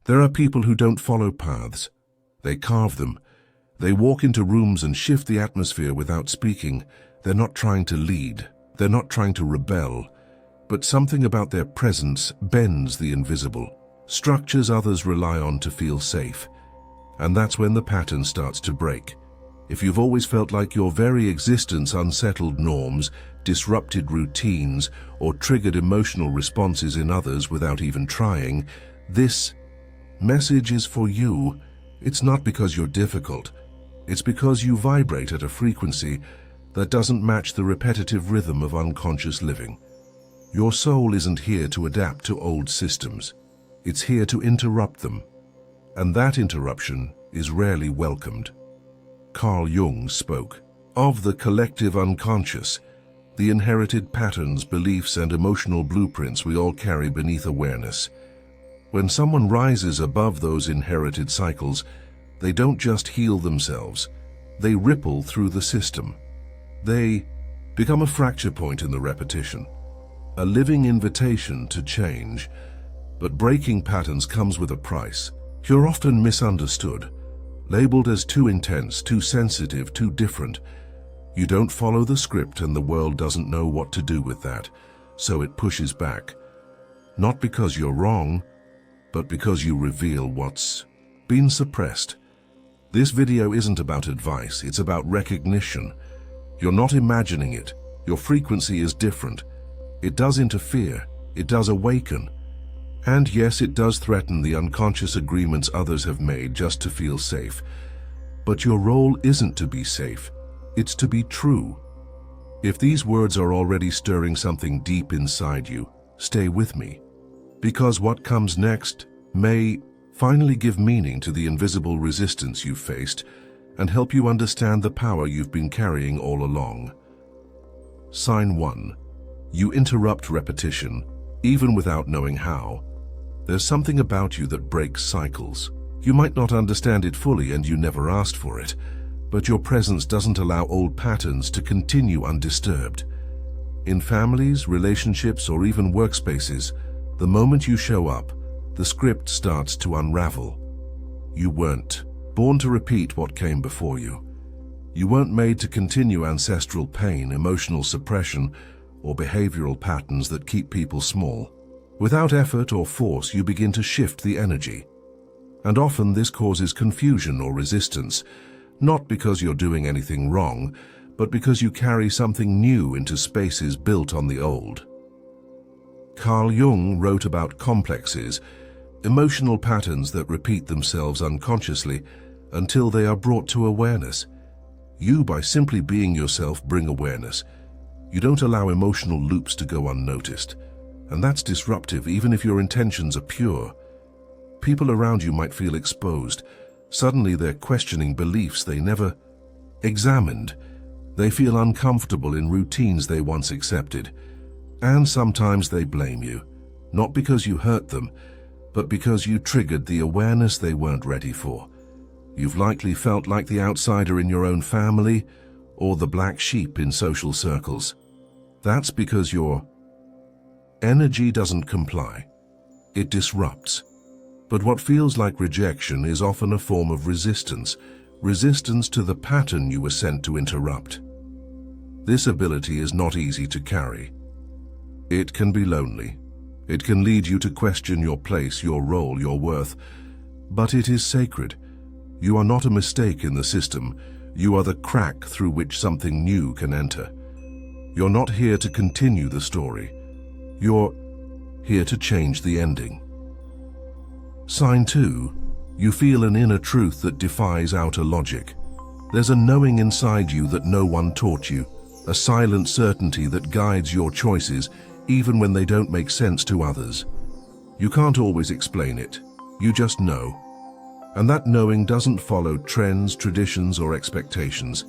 There are people who don't follow paths. They carve them. They walk into rooms and shift the atmosphere without speaking. They're not trying to lead. They're not trying to rebel. But something about their presence bends the invisible, structures others rely on to feel safe. And that's when the pattern starts to break. If you've always felt like your very existence unsettled norms, disrupted routines, or triggered emotional responses in others without even trying, this message is for you. It's not because you're difficult. It's because you vibrate at a frequency that doesn't match the repetitive rhythm of unconscious living. Your soul isn't here to adapt to old systems. It's here to interrupt them. And that interruption is rarely welcomed. Carl Jung spoke of the collective unconscious, the inherited patterns, beliefs, and emotional blueprints we all carry beneath awareness. When someone rises above those inherited cycles, they don't just heal themselves, they ripple through the system. They become a fracture point in the repetition, a living invitation to change. But breaking patterns comes with a price. You're often misunderstood, labeled as too intense, too sensitive, too different. You don't follow the script and the world doesn't know what to do with that, so it pushes back. Not because you're wrong, but because you reveal what's been suppressed. This video isn't about advice, it's about recognition. You're not imagining it. Your frequency is different. It does interfere. It does awaken. And yes, it does threaten the unconscious agreements others have made just to feel safe. But your role isn't to be safe. It's to be true. If these words are already stirring something deep inside you, stay with me. Because what comes next may finally give meaning to the invisible resistance you've faced and help you understand the power you've been carrying all along. Sign 1. You interrupt repetition, even without knowing how. There's something about you that breaks cycles. You might not understand it fully and you never asked for it, but your presence doesn't allow old patterns to continue undisturbed. In families, relationships, or even workspaces, the moment you show up, the script starts to unravel. You weren't born to repeat what came before you. You weren't made to continue ancestral pain, emotional suppression, or behavioral patterns that keep people small. Without effort or force, you begin to shift the energy. And often this causes confusion or resistance, not because you're doing anything wrong, but because you carry something new into spaces built on the old. Carl Jung wrote about complexes, emotional patterns that repeat themselves unconsciously until they are brought to awareness. You, by simply being yourself, bring awareness. You don't allow emotional loops to go unnoticed. And that's disruptive, even if your intentions are pure. People around you might feel exposed. Suddenly they're questioning beliefs they never examined. They feel uncomfortable in routines they once accepted. And sometimes they blame you, not because you hurt them, but because you triggered the awareness they weren't ready for. You've likely felt like the outsider in your own family or the black sheep in social circles. That's because your energy doesn't comply. It disrupts. But what feels like rejection is often a form of resistance to the pattern you were sent to interrupt. This ability is not easy to carry. It can be lonely. It can lead you to question your place, your role, your worth. But it is sacred. You are not a mistake in the system. You are the crack through which something new can enter. You're not here to continue the story. You're here to change the ending. Sign 2. You feel an inner truth that defies outer logic. There's a knowing inside you that no one taught you, a silent certainty that guides your choices even when they don't make sense to others. You can't always explain it. You just know. And that knowing doesn't follow trends, traditions, or expectations.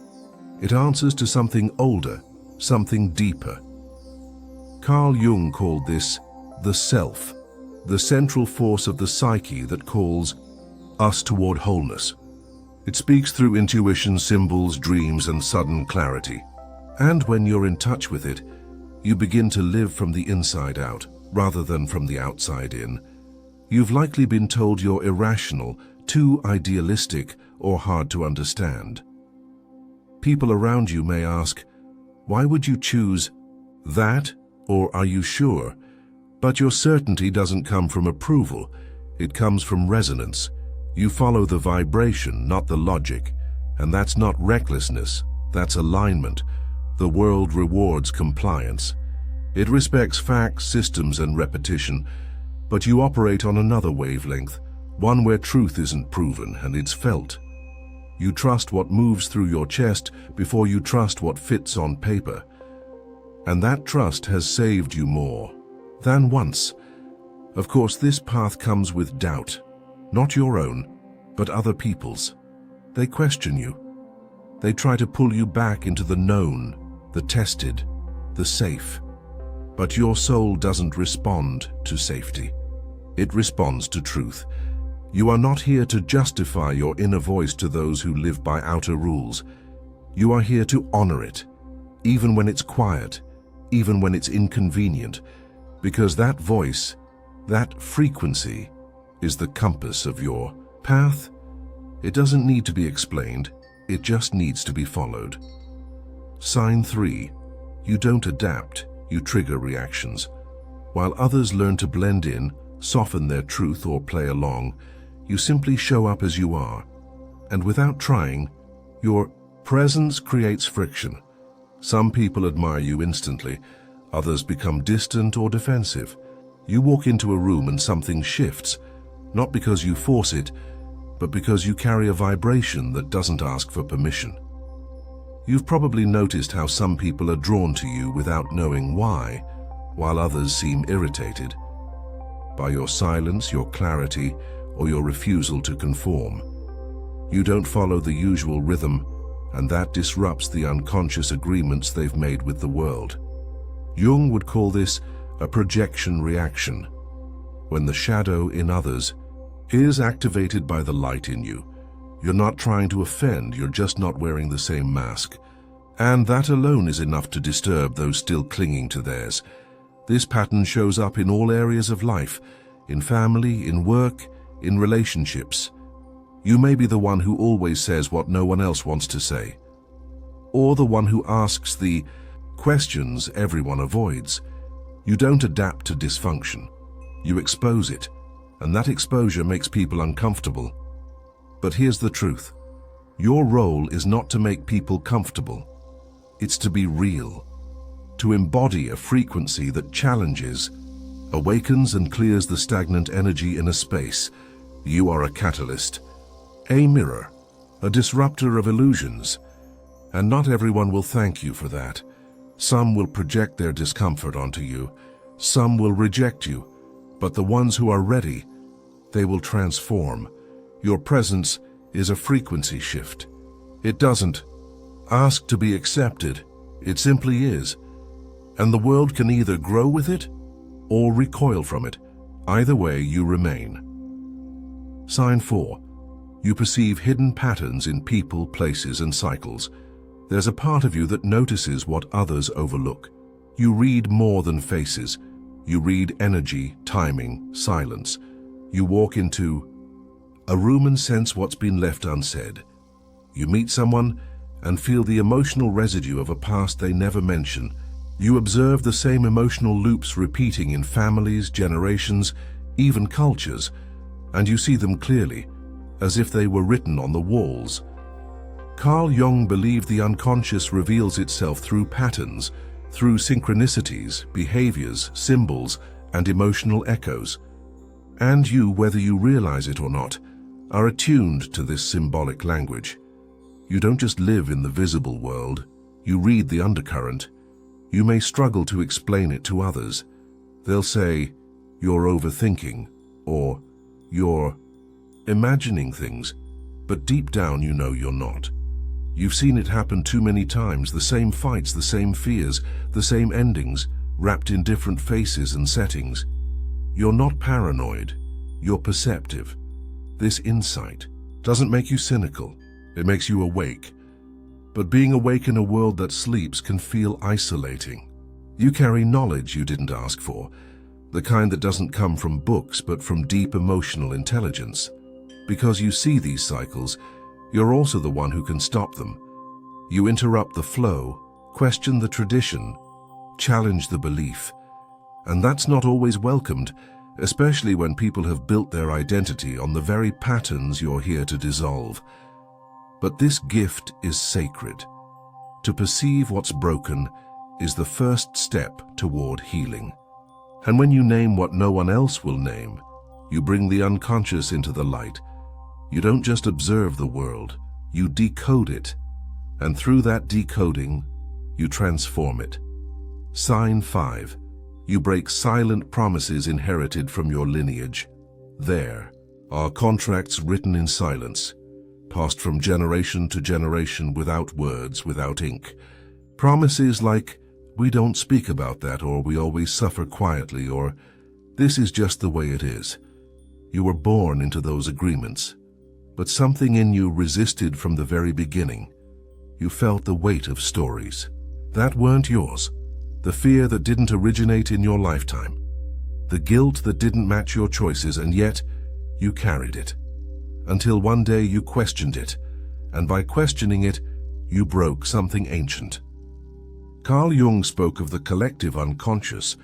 It answers to something older, something deeper. Carl Jung called this the self, the central force of the psyche that calls us toward wholeness. It speaks through intuition, symbols, dreams, and sudden clarity. And when you're in touch with it, you begin to live from the inside out, rather than from the outside in. You've likely been told you're irrational, too idealistic, or hard to understand. People around you may ask, why would you choose that, or are you sure? But your certainty doesn't come from approval. It comes from resonance. You follow the vibration, not the logic. And that's not recklessness, that's alignment. The world rewards compliance. It respects facts, systems, and repetition, but you operate on another wavelength, one where truth isn't proven and it's felt. You trust what moves through your chest before you trust what fits on paper. And that trust has saved you more than once. Of course, this path comes with doubt, not your own, but other people's. They question you. They try to pull you back into the known, the tested, the safe. But your soul doesn't respond to safety. It responds to truth. You are not here to justify your inner voice to those who live by outer rules. You are here to honor it, even when it's quiet, even when it's inconvenient, because that voice, that frequency, is the compass of your path. It doesn't need to be explained, it just needs to be followed. Sign 3. You don't adapt, you trigger reactions. While others learn to blend in, soften their truth, or play along, you simply show up as you are. And without trying, your presence creates friction. Some people admire you instantly, others become distant or defensive. You walk into a room and something shifts, not because you force it, but because you carry a vibration that doesn't ask for permission. You've probably noticed how some people are drawn to you without knowing why, while others seem irritated by your silence, your clarity, or your refusal to conform. You don't follow the usual rhythm, and that disrupts the unconscious agreements they've made with the world. Jung would call this a projection reaction, when the shadow in others is activated by the light in you. You're not trying to offend, you're just not wearing the same mask. And that alone is enough to disturb those still clinging to theirs. This pattern shows up in all areas of life, in family, in work, in relationships. You may be the one who always says what no one else wants to say, or the one who asks the questions everyone avoids. You don't adapt to dysfunction. You expose it, and that exposure makes people uncomfortable. But here's the truth. Your role is not to make people comfortable. It's to be real, to embody a frequency that challenges, awakens, and clears the stagnant energy in a space. You are a catalyst, a mirror, a disruptor of illusions. And not everyone will thank you for that. Some will project their discomfort onto you. Some will reject you. But the ones who are ready, they will transform. Your presence is a frequency shift. It doesn't ask to be accepted. It simply is. And the world can either grow with it or recoil from it. Either way, you remain. Sign 4. You perceive hidden patterns in people, places, and cycles. There's a part of you that notices what others overlook. You read more than faces. You read energy, timing, silence. You walk into a room and sense what's been left unsaid. You meet someone and feel the emotional residue of a past they never mention. You observe the same emotional loops repeating in families, generations, even cultures, and you see them clearly, as if they were written on the walls. Carl Jung believed the unconscious reveals itself through patterns, through synchronicities, behaviors, symbols, and emotional echoes. And you, whether you realize it or not, are attuned to this symbolic language. You don't just live in the visible world, you read the undercurrent. You may struggle to explain it to others. They'll say, "You're overthinking," or "You're imagining things," but deep down you know you're not. You've seen it happen too many times, the same fights, the same fears, the same endings, wrapped in different faces and settings. You're not paranoid, you're perceptive. This insight doesn't make you cynical, it makes you awake. But being awake in a world that sleeps can feel isolating. You carry knowledge you didn't ask for, the kind that doesn't come from books but from deep emotional intelligence. Because you see these cycles, you're also the one who can stop them. You interrupt the flow, question the tradition, challenge the belief. And that's not always welcomed, especially when people have built their identity on the very patterns you're here to dissolve. But this gift is sacred. To perceive what's broken is the first step toward healing. And when you name what no one else will name, you bring the unconscious into the light. You don't just observe the world, you decode it. And through that decoding, you transform it. Sign 5. You break silent promises inherited from your lineage. There are contracts written in silence, passed from generation to generation without words, without ink. Promises like, we don't speak about that, or we always suffer quietly, or this is just the way it is. You were born into those agreements, but something in you resisted from the very beginning. You felt the weight of stories that weren't yours, the fear that didn't originate in your lifetime, the guilt that didn't match your choices, and yet you carried it. Until one day you questioned it, and by questioning it, you broke something ancient. Carl Jung spoke of the collective unconscious,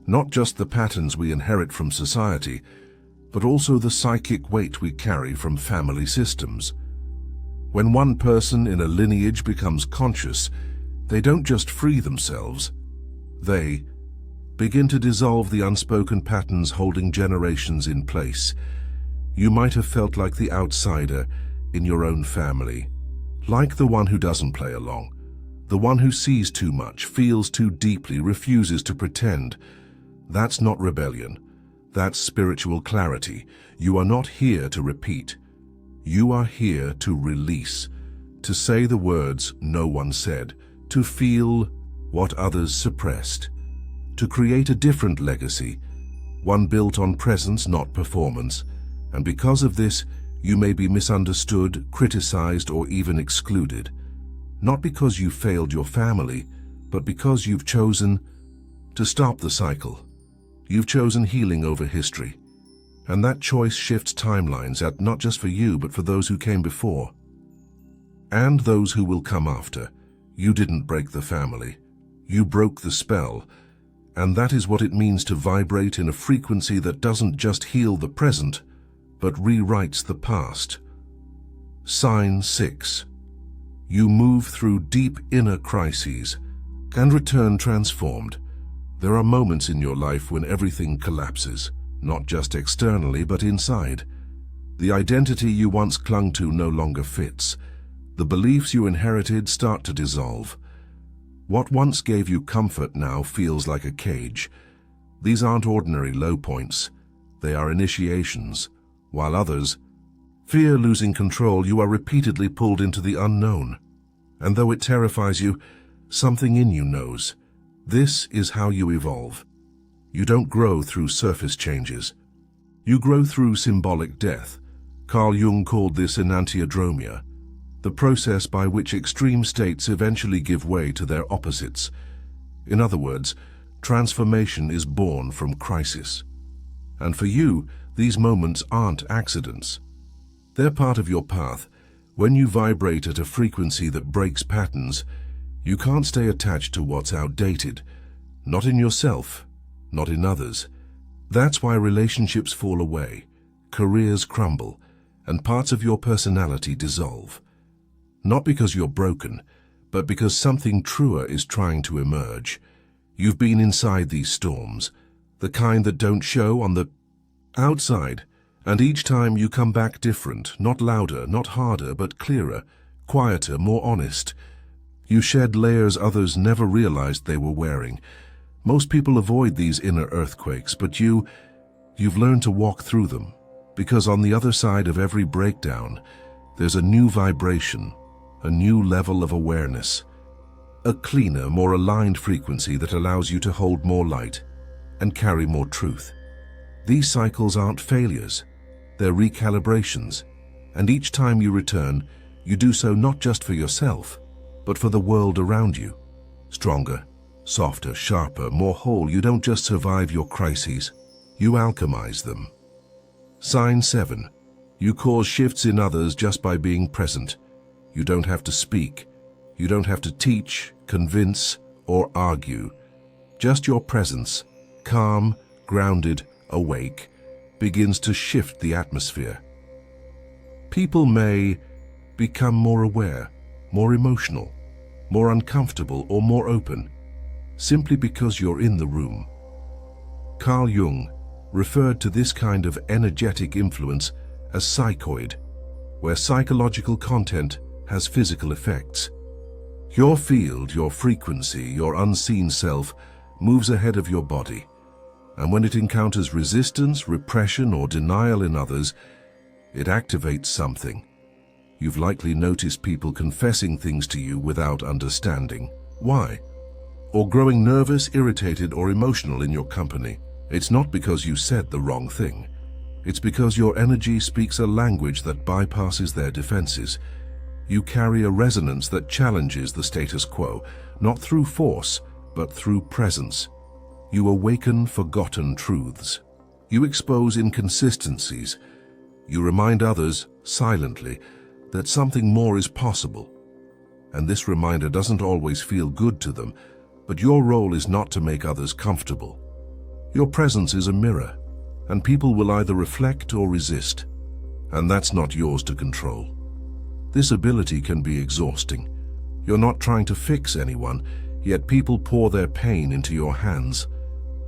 not just the patterns we inherit from society, but also the psychic weight we carry from family systems. When one person in a lineage becomes conscious, they don't just free themselves, they begin to dissolve the unspoken patterns holding generations in place. You might have felt like the outsider in your own family, like the one who doesn't play along, the one who sees too much, feels too deeply, refuses to pretend. That's not rebellion. That's spiritual clarity. You are not here to repeat. You are here to release, to say the words no one said, to feel what others suppressed, to create a different legacy, one built on presence, not performance. And because of this, you may be misunderstood, criticized, or even excluded. Not because you failed your family, but because you've chosen to stop the cycle. You've chosen healing over history. And that choice shifts timelines, not just for you, but for those who came before. And those who will come after. You didn't break the family. You broke the spell. And that is what it means to vibrate in a frequency that doesn't just heal the present, but rewrites the past. Sign 6. You move through deep inner crises and return transformed. There are moments in your life when everything collapses, not just externally, but inside. The identity you once clung to no longer fits. The beliefs you inherited start to dissolve. What once gave you comfort now feels like a cage. These aren't ordinary low points. They are initiations. While others fear losing control, you are repeatedly pulled into the unknown. And though it terrifies you, something in you knows. This is how you evolve. You don't grow through surface changes. You grow through symbolic death. Carl Jung called this enantiodromia, the process by which extreme states eventually give way to their opposites. In other words, transformation is born from crisis. And for you, these moments aren't accidents. They're part of your path. When you vibrate at a frequency that breaks patterns, you can't stay attached to what's outdated. Not in yourself, not in others. That's why relationships fall away, careers crumble, and parts of your personality dissolve. Not because you're broken, but because something truer is trying to emerge. You've been inside these storms, the kind that don't show on the outside, and each time you come back different, not louder, not harder, but clearer, quieter, more honest. You shed layers others never realized they were wearing. Most people avoid these inner earthquakes, but you've learned to walk through them, because on the other side of every breakdown, there's a new vibration, a new level of awareness, a cleaner, more aligned frequency that allows you to hold more light and carry more truth. These cycles aren't failures, they're recalibrations, and each time you return, you do so not just for yourself, but for the world around you, stronger, Softer, sharper, more whole. You don't just survive your crises, you alchemize them. Sign 7. You cause shifts in others just by being present. You don't have to speak. You don't have to teach, convince, or argue. Just your presence, calm, grounded, awake, begins to shift the atmosphere. People may become more aware, more emotional, more uncomfortable, or more open, simply because you're in the room. Carl Jung referred to this kind of energetic influence as psychoid, where psychological content has physical effects. Your field, your frequency, your unseen self moves ahead of your body, and when it encounters resistance, repression, or denial in others, it activates something. You've likely noticed people confessing things to you without understanding why, or growing nervous, irritated, or emotional in your company. It's not because you said the wrong thing. It's because your energy speaks a language that bypasses their defenses. You carry a resonance that challenges the status quo, not through force, but through presence. You awaken forgotten truths. You expose inconsistencies. You remind others, silently, that something more is possible. And this reminder doesn't always feel good to them, but your role is not to make others comfortable. Your presence is a mirror, and people will either reflect or resist, and that's not yours to control. This ability can be exhausting. You're not trying to fix anyone, yet people pour their pain into your hands.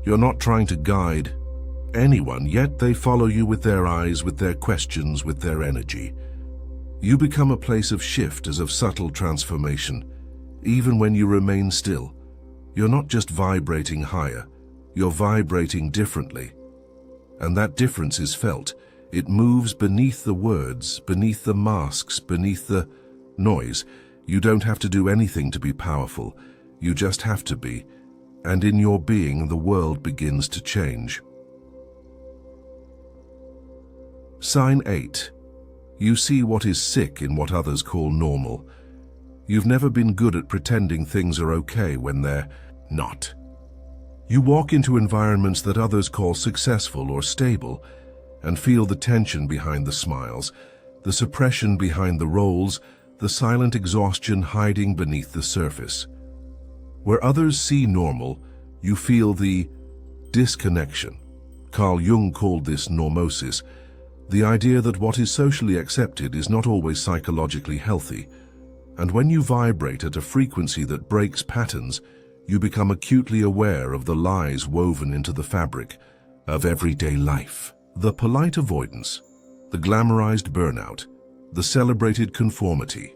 You're not trying to guide anyone, yet they follow you with their eyes, with their questions, with their energy. You become a place of shift, as of subtle transformation. Even when you remain still, you're not just vibrating higher, you're vibrating differently. And that difference is felt. It moves beneath the words, beneath the masks, beneath the noise. You don't have to do anything to be powerful. You just have to be. And in your being, the world begins to change. Sign 8. You see what is sick in what others call normal. You've never been good at pretending things are okay when they're not. You walk into environments that others call successful or stable and feel the tension behind the smiles, the suppression behind the roles, the silent exhaustion hiding beneath the surface. Where others see normal, you feel the disconnection. Carl Jung called this normosis, the idea that what is socially accepted is not always psychologically healthy. And when you vibrate at a frequency that breaks patterns, you become acutely aware of the lies woven into the fabric of everyday life. The polite avoidance, the glamorized burnout, the celebrated conformity.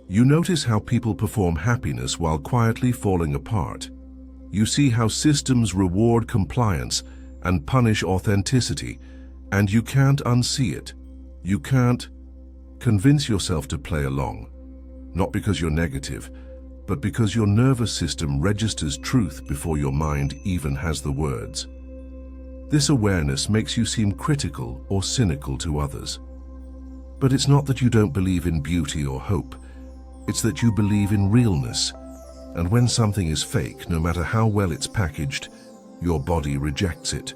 You notice how people perform happiness while quietly falling apart. You see how systems reward compliance and punish authenticity, and you can't unsee it. You can't convince yourself to play along, not because you're negative, but because your nervous system registers truth before your mind even has the words. This awareness makes you seem critical or cynical to others. But it's not that you don't believe in beauty or hope. It's that you believe in realness. And when something is fake, no matter how well it's packaged, your body rejects it.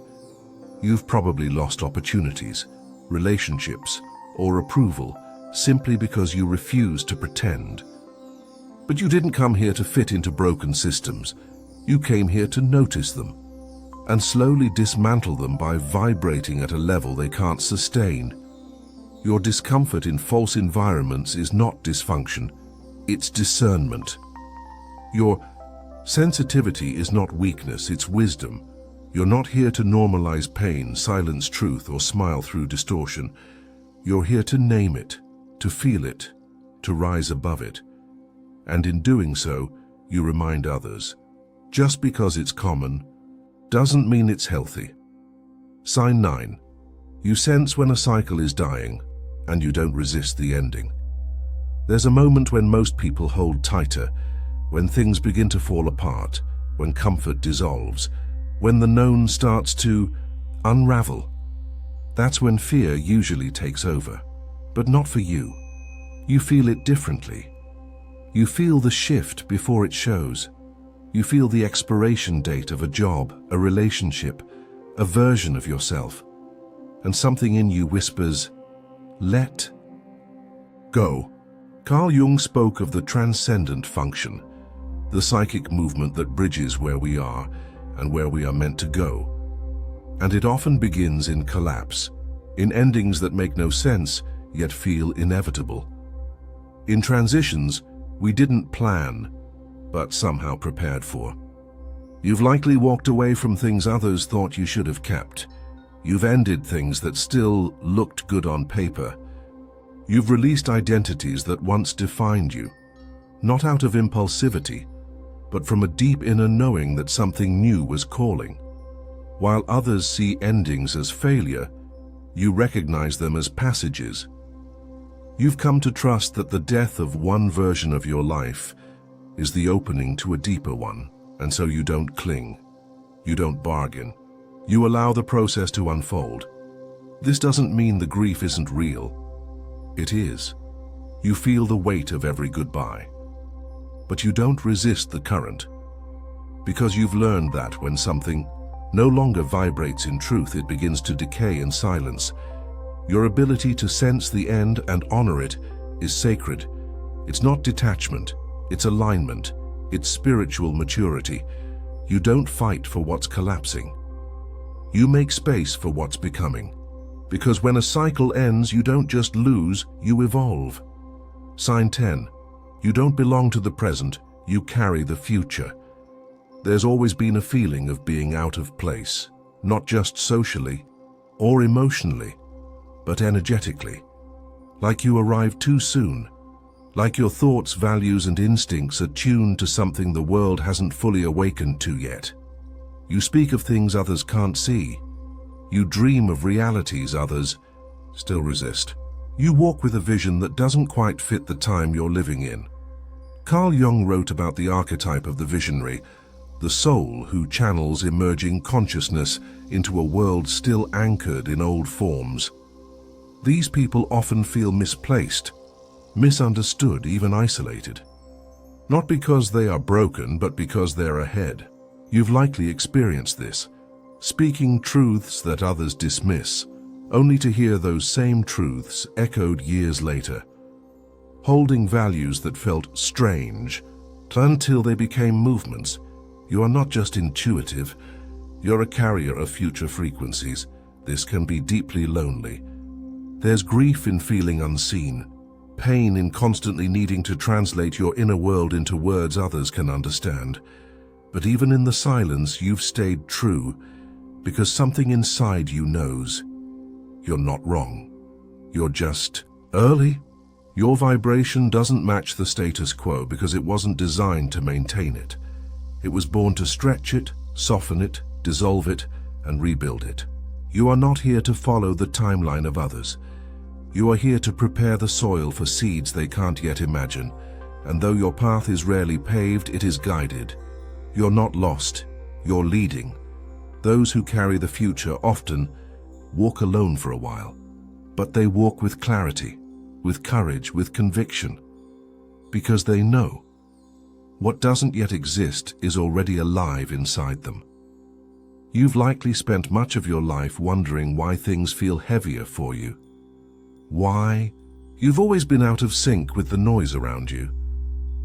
You've probably lost opportunities, relationships, or approval simply because you refuse to pretend. But you didn't come here to fit into broken systems. You came here to notice them and slowly dismantle them by vibrating at a level they can't sustain. Your discomfort in false environments is not dysfunction, it's discernment. Your sensitivity is not weakness, it's wisdom. You're not here to normalize pain, silence truth, or smile through distortion. You're here to name it, to feel it, to rise above it. And in doing so, you remind others. Just because it's common doesn't mean it's healthy. Sign 9. You sense when a cycle is dying, and you don't resist the ending. There's a moment when most people hold tighter, when things begin to fall apart, when comfort dissolves, when the known starts to unravel. That's when fear usually takes over, but not for you. You feel it differently. You feel the shift before it shows. You feel the expiration date of a job, a relationship, a version of yourself, and something in you whispers, let go. Carl Jung spoke of the transcendent function, the psychic movement that bridges where we are and where we are meant to go. And it often begins in collapse, in endings that make no sense yet feel inevitable. In transitions we didn't plan, but somehow prepared for. You've likely walked away from things others thought you should have kept. You've ended things that still looked good on paper. You've released identities that once defined you, not out of impulsivity, but from a deep inner knowing that something new was calling. While others see endings as failure, you recognize them as passages. You've come to trust that the death of one version of your life is the opening to a deeper one, and so you don't cling. You don't bargain. You allow the process to unfold. This doesn't mean the grief isn't real. It is. You feel the weight of every goodbye. But you don't resist the current, because you've learned that when something no longer vibrates in truth, it begins to decay in silence. Your ability to sense the end and honor it is sacred. It's not detachment, it's alignment, it's spiritual maturity. You don't fight for what's collapsing. You make space for what's becoming. Because when a cycle ends, you don't just lose, you evolve. Sign 10. You don't belong to the present, you carry the future. There's always been a feeling of being out of place, not just socially or emotionally, but energetically. Like you arrived too soon, like your thoughts, values, and instincts are tuned to something the world hasn't fully awakened to yet. You speak of things others can't see. You dream of realities others still resist. You walk with a vision that doesn't quite fit the time you're living in. Carl Jung wrote about the archetype of the visionary, the soul who channels emerging consciousness into a world still anchored in old forms. These people often feel misplaced, misunderstood, even isolated. Not because they are broken, but because they're ahead. You've likely experienced this, speaking truths that others dismiss, only to hear those same truths echoed years later. Holding values that felt strange until they became movements. You are not just intuitive, you're a carrier of future frequencies. This can be deeply lonely. There's grief in feeling unseen, pain in constantly needing to translate your inner world into words others can understand. But even in the silence, you've stayed true, because something inside you knows. You're not wrong. You're just early. Your vibration doesn't match the status quo because it wasn't designed to maintain it. It was born to stretch it, soften it, dissolve it, and rebuild it. You are not here to follow the timeline of others. You are here to prepare the soil for seeds they can't yet imagine. And though your path is rarely paved, it is guided. You're not lost, you're leading. Those who carry the future often walk alone for a while, but they walk with clarity, with courage, with conviction, because they know what doesn't yet exist is already alive inside them. You've likely spent much of your life wondering why things feel heavier for you. Why? You've always been out of sync with the noise around you.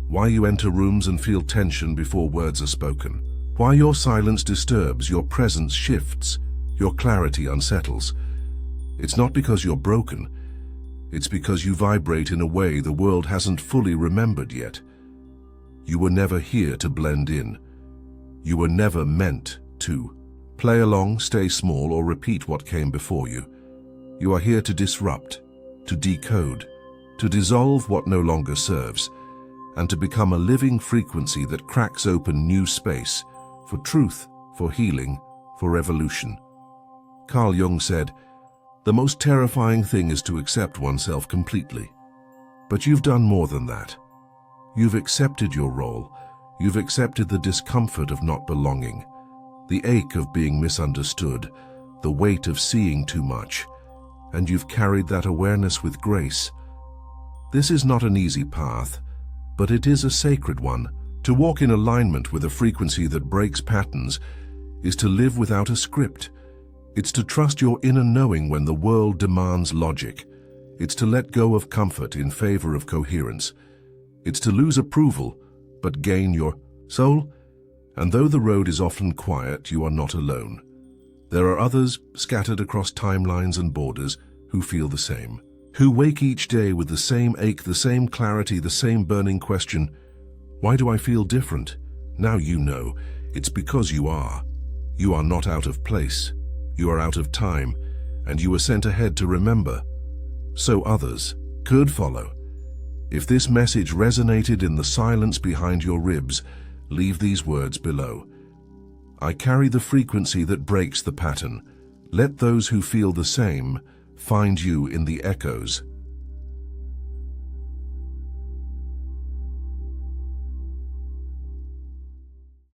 Why you enter rooms and feel tension before words are spoken. Why your silence disturbs, your presence shifts, your clarity unsettles. It's not because you're broken. It's because you vibrate in a way the world hasn't fully remembered yet. You were never here to blend in. You were never meant to play along, stay small, or repeat what came before you. You are here to disrupt, to decode, to dissolve what no longer serves, and to become a living frequency that cracks open new space for truth, for healing, for evolution. Carl Jung said, "The most terrifying thing is to accept oneself completely." But you've done more than that. You've accepted your role. You've accepted the discomfort of not belonging, the ache of being misunderstood, the weight of seeing too much, and you've carried that awareness with grace. This is not an easy path, but it is a sacred one, To walk in alignment with a frequency that breaks patterns is to live without a script. It's to trust your inner knowing when the world demands logic. It's to let go of comfort in favor of coherence. It's to lose approval, but gain your soul. And though the road is often quiet, you are not alone. There are others, scattered across timelines and borders, who feel the same. Who wake each day with the same ache, the same clarity, the same burning question, why do I feel different? Now you know, it's because you are. You are not out of place. You are out of time, and you were sent ahead to remember. So others could follow. If this message resonated in the silence behind your ribs, leave these words below. I carry the frequency that breaks the pattern. Let those who feel the same find you in the echoes.